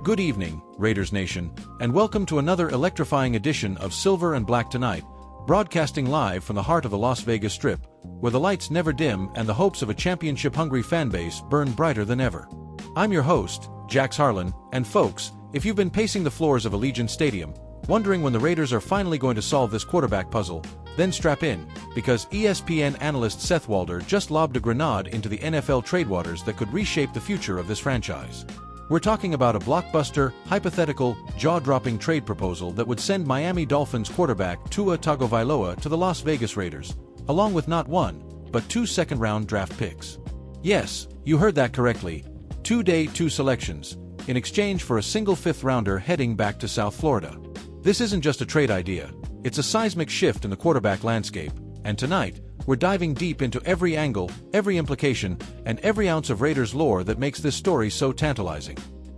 Good evening, Raiders Nation, and welcome to another electrifying edition of Silver and Black Tonight, broadcasting live from the heart of the Las Vegas Strip, where the lights never dim and the hopes of a championship-hungry fanbase burn brighter than ever. I'm your host, Jax Harlan, and folks, if you've been pacing the floors of Allegiant Stadium, wondering when the Raiders are finally going to solve this quarterback puzzle, then strap in, because ESPN analyst Seth Walder just lobbed a grenade into the NFL trade waters that could reshape the future of this franchise. We're talking about a blockbuster, hypothetical, jaw-dropping trade proposal that would send Miami Dolphins quarterback Tua Tagovailoa to the Las Vegas Raiders, along with not one, but 2 second-round draft picks. Yes, you heard that correctly. 2 selections, in exchange for a single fifth-rounder heading back to South Florida. This isn't just a trade idea, it's a seismic shift in the quarterback landscape, and tonight, we're diving deep into every angle, every implication, and every ounce of Raiders lore that makes this story so tantalizing.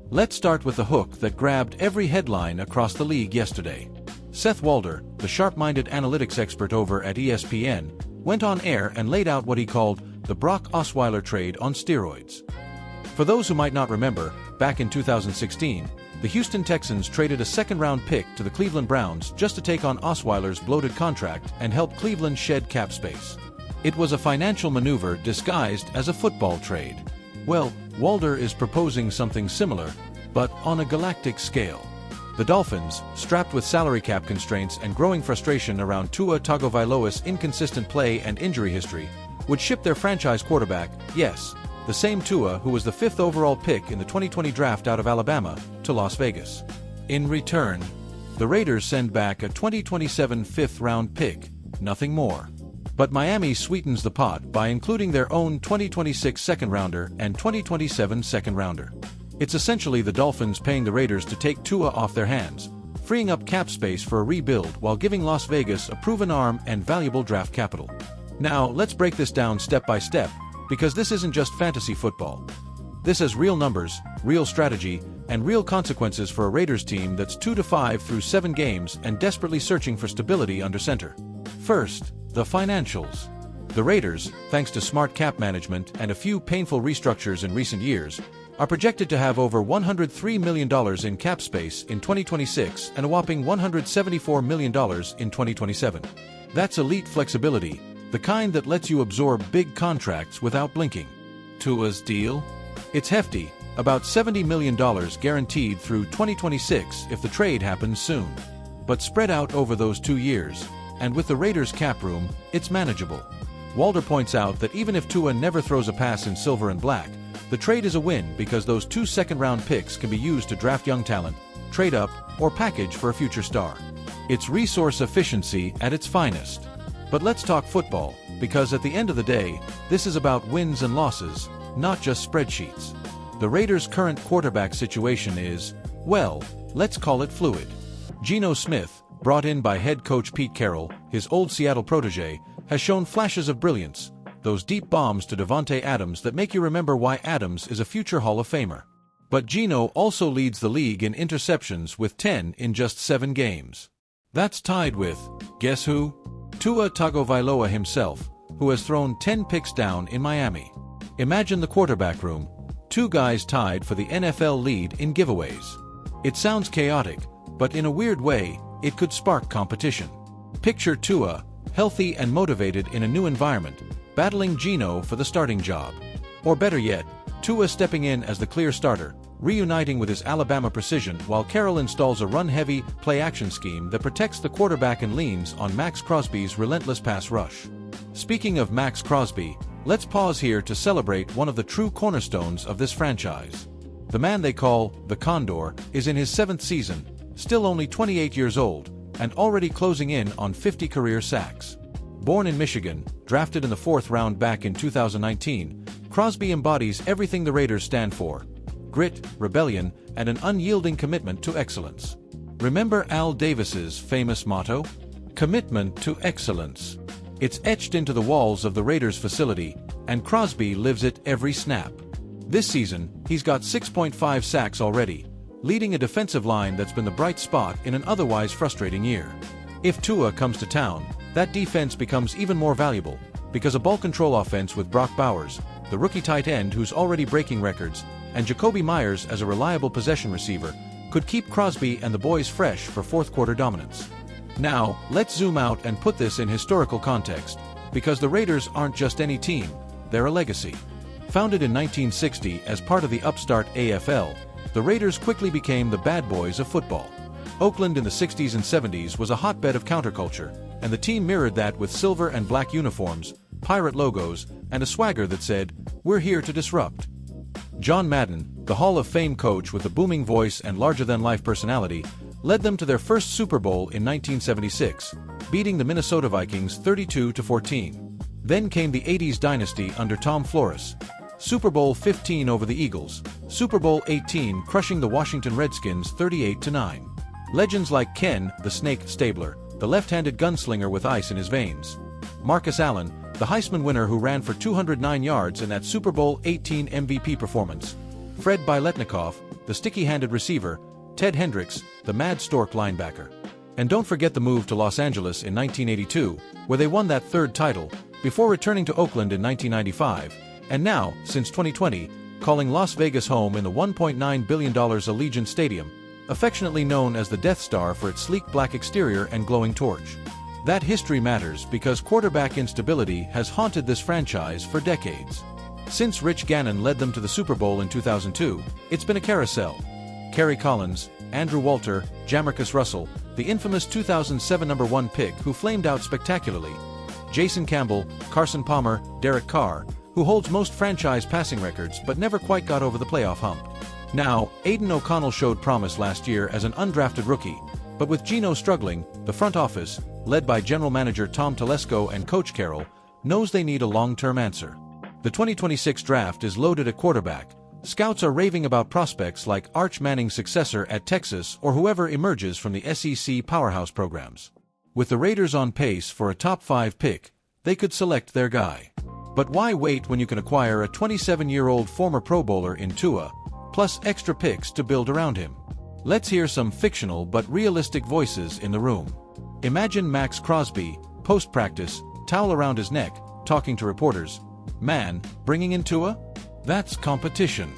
Let's start with the hook that grabbed every headline across the league yesterday. Seth Walder, the sharp-minded analytics expert over at ESPN, went on air and laid out what he called the Brock Osweiler trade on steroids. For those who might not remember, back in 2016, the Houston Texans traded a second-round pick to the Cleveland Browns just to take on Osweiler's bloated contract and help Cleveland shed cap space. It was a financial maneuver disguised as a football trade. Well, Walder is proposing something similar, but on a galactic scale. The Dolphins, strapped with salary cap constraints and growing frustration around Tua Tagovailoa's inconsistent play and injury history, would ship their franchise quarterback, yes, the same Tua who was the 5th overall pick in the 2020 draft out of Alabama, to Las Vegas. In return, the Raiders send back a 2027 fifth-round pick, nothing more. But Miami sweetens the pot by including their own 2026 second-rounder and 2027 second-rounder. It's essentially the Dolphins paying the Raiders to take Tua off their hands, freeing up cap space for a rebuild while giving Las Vegas a proven arm and valuable draft capital. Now, let's break this down step by step, because this isn't just fantasy football. This has real numbers, real strategy, and real consequences for a Raiders team that's 2-5 through 7 games and desperately searching for stability under center. First, the financials. The Raiders, thanks to smart cap management and a few painful restructures in recent years, are projected to have over $103 million in cap space in 2026 and a whopping $174 million in 2027. That's elite flexibility, the kind that lets you absorb big contracts without blinking. Tua's deal? It's hefty, about $70 million guaranteed through 2026 if the trade happens soon. But spread out over those 2 years, and with the Raiders' cap room, it's manageable. Walder points out that even if Tua never throws a pass in silver and black, the trade is a win because those 2 second-round picks can be used to draft young talent, trade up, or package for a future star. It's resource efficiency at its finest. But let's talk football, because at the end of the day, this is about wins and losses, not just spreadsheets. The Raiders' current quarterback situation is, well, let's call it fluid. Geno Smith, brought in by head coach Pete Carroll, his old Seattle protege, has shown flashes of brilliance, those deep bombs to Davante Adams that make you remember why Adams is a future Hall of Famer. But Geno also leads the league in interceptions with 10 in just 7 games. That's tied with, guess who? Tua Tagovailoa himself, who has thrown 10 picks down in Miami. Imagine the quarterback room, 2 guys tied for the NFL lead in giveaways. It sounds chaotic, but in a weird way, it could spark competition. Picture Tua, healthy and motivated in a new environment, battling Geno for the starting job. Or better yet, Tua stepping in as the clear starter, reuniting with his Alabama precision while Carroll installs a run-heavy, play-action scheme that protects the quarterback and leans on Max Crosby's relentless pass rush. Speaking of Max Crosby, let's pause here to celebrate one of the true cornerstones of this franchise. The man they call the Condor is in his 7th season, still only 28 years old, and already closing in on 50 career sacks. Born in Michigan, drafted in the 4th round back in 2019, Crosby embodies everything the Raiders stand for: grit, rebellion, and an unyielding commitment to excellence. Remember Al Davis's famous motto? Commitment to excellence. It's etched into the walls of the Raiders facility, and Crosby lives it every snap. This season, he's got 6.5 sacks already, leading a defensive line that's been the bright spot in an otherwise frustrating year. If Tua comes to town, that defense becomes even more valuable, because a ball control offense with Brock Bowers, the rookie tight end who's already breaking records, and Jacoby Myers as a reliable possession receiver could keep Crosby and the boys fresh for fourth-quarter dominance. Now, let's zoom out and put this in historical context, because the Raiders aren't just any team, they're a legacy. Founded in 1960 as part of the upstart AFL, the Raiders quickly became the bad boys of football. Oakland in the 60s and 70s was a hotbed of counterculture, and the team mirrored that with silver and black uniforms, pirate logos, and a swagger that said, "We're here to disrupt." John Madden, the Hall of Fame coach with a booming voice and larger-than-life personality, led them to their first Super Bowl in 1976, beating the Minnesota Vikings 32-14. Then came the 80s dynasty under Tom Flores. Super Bowl 15 over the Eagles, Super Bowl 18 crushing the Washington Redskins 38-9. Legends like Ken, the Snake Stabler, the left-handed gunslinger with ice in his veins. Marcus Allen, the Heisman winner who ran for 209 yards in that Super Bowl 18 MVP performance. Fred Biletnikoff, the sticky-handed receiver. Ted Hendricks, the Mad Stork linebacker. And don't forget the move to Los Angeles in 1982, where they won that third title, before returning to Oakland in 1995, and now, since 2020, calling Las Vegas home in the $1.9 billion Allegiant Stadium, affectionately known as the Death Star for its sleek black exterior and glowing torch. That history matters because quarterback instability has haunted this franchise for decades. Since Rich Gannon led them to the Super Bowl in 2002, it's been a carousel. Kerry Collins, Andrew Walter, Jamarcus Russell, the infamous 2007 number 1 pick who flamed out spectacularly. Jason Campbell, Carson Palmer, Derek Carr, who holds most franchise passing records but never quite got over the playoff hump. Now, Aiden O'Connell showed promise last year as an undrafted rookie, but with Geno struggling, the front office, led by general manager Tom Telesco and Coach Carroll, knows they need a long-term answer. The 2026 draft is loaded at quarterback. Scouts are raving about prospects like Arch Manning's successor at Texas or whoever emerges from the SEC powerhouse programs. With the Raiders on pace for a top 5 pick, they could select their guy. But why wait when you can acquire a 27-year-old former Pro Bowler in Tua, plus extra picks to build around him? Let's hear some fictional but realistic voices in the room. Imagine Max Crosby, post-practice, towel around his neck, talking to reporters. "Man, bringing in Tua? That's competition.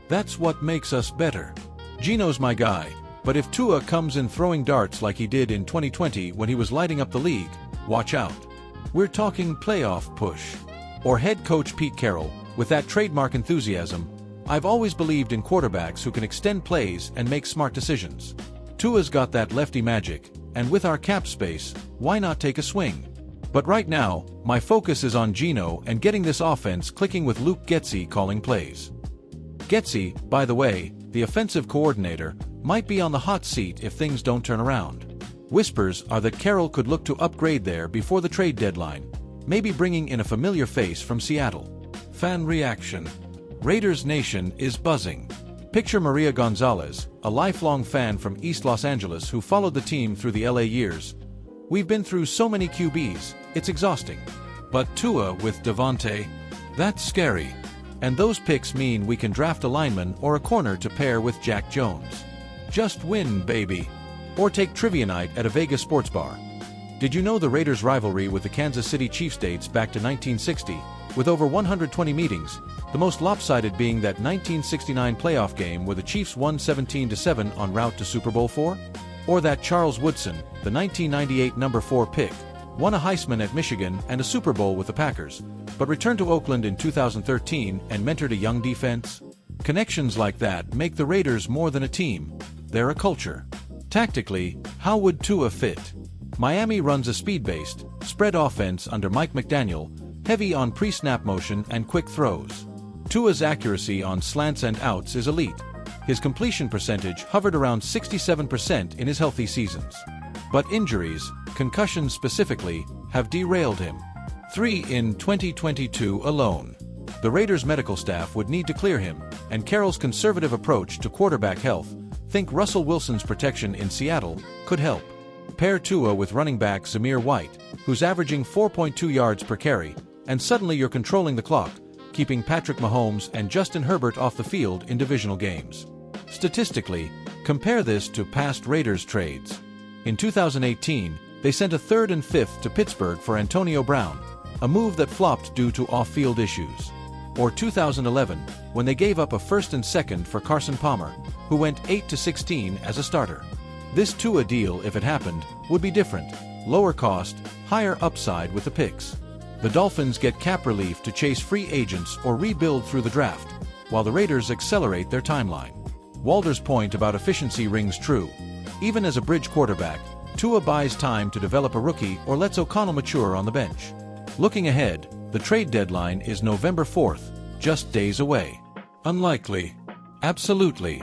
That's what makes us better. Geno's my guy, but if Tua comes in throwing darts like he did in 2020 when he was lighting up the league, watch out. We're talking playoff push." Or head coach Pete Carroll, with that trademark enthusiasm, "I've always believed in quarterbacks who can extend plays and make smart decisions. Tua's got that lefty magic, and with our cap space, why not take a swing?" But right now, my focus is on Geno and getting this offense clicking with Luke Getsy calling plays. Getsy, by the way, the offensive coordinator, might be on the hot seat if things don't turn around. Whispers are that Carroll could look to upgrade there before the trade deadline, maybe bringing in a familiar face from Seattle. Fan reaction. Raiders Nation is buzzing. Picture Maria Gonzalez, a lifelong fan from East Los Angeles who followed the team through the LA years. "We've been through so many QBs, it's exhausting. But Tua with Devontae? That's scary. And those picks mean we can draft a lineman or a corner to pair with Jack Jones. Just win, baby." Or take trivia night at a Vegas sports bar. Did you know the Raiders' rivalry with the Kansas City Chiefs dates back to 1960, with over 120 meetings, the most lopsided being that 1969 playoff game where the Chiefs won 17-7 en route to Super Bowl IV? Or that Charles Woodson, the 1998 number 4 pick, won a Heisman at Michigan and a Super Bowl with the Packers, but returned to Oakland in 2013 and mentored a young defense? Connections like that make the Raiders more than a team. They're a culture. Tactically, how would Tua fit? Miami runs a speed-based, spread offense under Mike McDaniel, heavy on pre-snap motion and quick throws. Tua's accuracy on slants and outs is elite. His completion percentage hovered around 67% in his healthy seasons. But injuries, concussions specifically, have derailed him. 3 in 2022 alone. The Raiders' medical staff would need to clear him, and Carroll's conservative approach to quarterback health, think Russell Wilson's protection in Seattle, could help. Pair Tua with running back Zamir White, who's averaging 4.2 yards per carry, and suddenly you're controlling the clock, keeping Patrick Mahomes and Justin Herbert off the field in divisional games. Statistically, compare this to past Raiders trades. In 2018, they sent a 3rd and 5th to Pittsburgh for Antonio Brown, a move that flopped due to off-field issues. or 2011, when they gave up a first and second for Carson Palmer, who went 8-16 as a starter. This Tua deal, if it happened, would be different. Lower cost, higher upside with the picks. The Dolphins get cap relief to chase free agents or rebuild through the draft, while the Raiders accelerate their timeline. Walder's point about efficiency rings true. Even as a bridge quarterback, Tua buys time to develop a rookie or lets O'Connell mature on the bench. Looking ahead, the trade deadline is November 4th, just days away. Unlikely. Absolutely.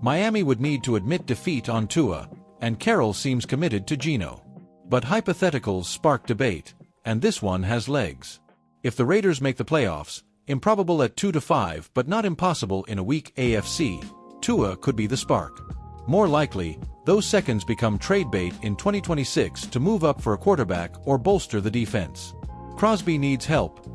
Miami would need to admit defeat on Tua, and Carroll seems committed to Geno. But hypotheticals spark debate, and this one has legs. If the Raiders make the playoffs, improbable at 2-5 but not impossible in a weak AFC, Tua could be the spark. More likely, those seconds become trade bait in 2026 to move up for a quarterback or bolster the defense. Crosby needs help.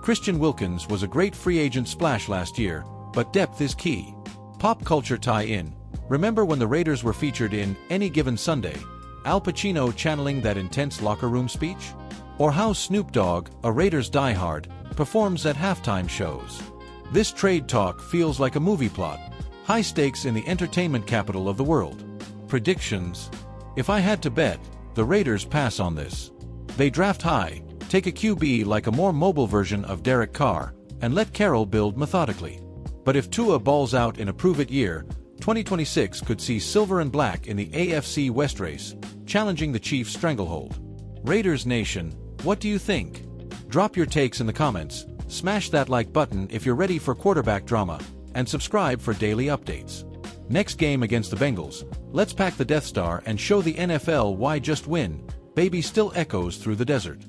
Christian Wilkins was a great free agent splash last year, but depth is key. Pop culture tie-in. Remember when the Raiders were featured in Any Given Sunday, Al Pacino channeling that intense locker room speech? Or how Snoop Dogg, a Raiders diehard, performs at halftime shows. This trade talk feels like a movie plot. High stakes in the entertainment capital of the world. Predictions. If I had to bet, the Raiders pass on this. They draft high, take a QB like a more mobile version of Derek Carr, and let Carroll build methodically. But if Tua balls out in a prove-it year, 2026 could see silver and black in the AFC West race, challenging the Chiefs' stranglehold. Raiders Nation, what do you think? Drop your takes in the comments, smash that like button if you're ready for quarterback drama, and subscribe for daily updates. Next game against the Bengals, let's pack the Death Star and show the NFL why just win, baby still echoes through the desert.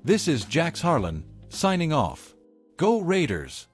This is Jax Harlan, signing off. Go Raiders!